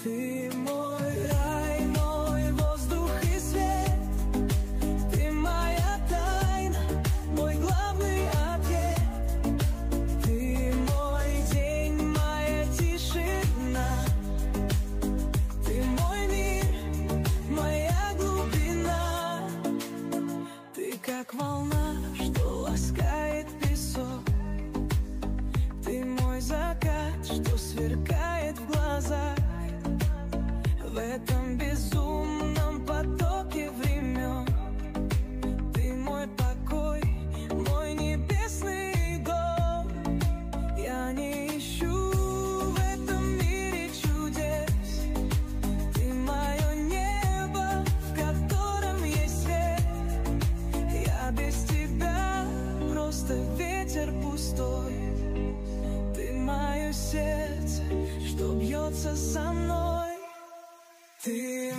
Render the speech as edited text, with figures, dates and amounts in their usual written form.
Ты мой рай, мой воздух и свет. Ты моя тайна, мой главный ответ. Ты мой день, моя тишина. Ты мой мир, моя глубина. Ты как волна, что ласкает песок. Ты мой закат, что сверкает в глазах. В этом безумном потоке времен. Ты мой покой, мой небесный дом. Я не ищу в этом мире чудес. Ты мое небо, в котором есть свет. Я без тебя просто ветер пустой. Ты мое сердце, что бьется со мной. Ты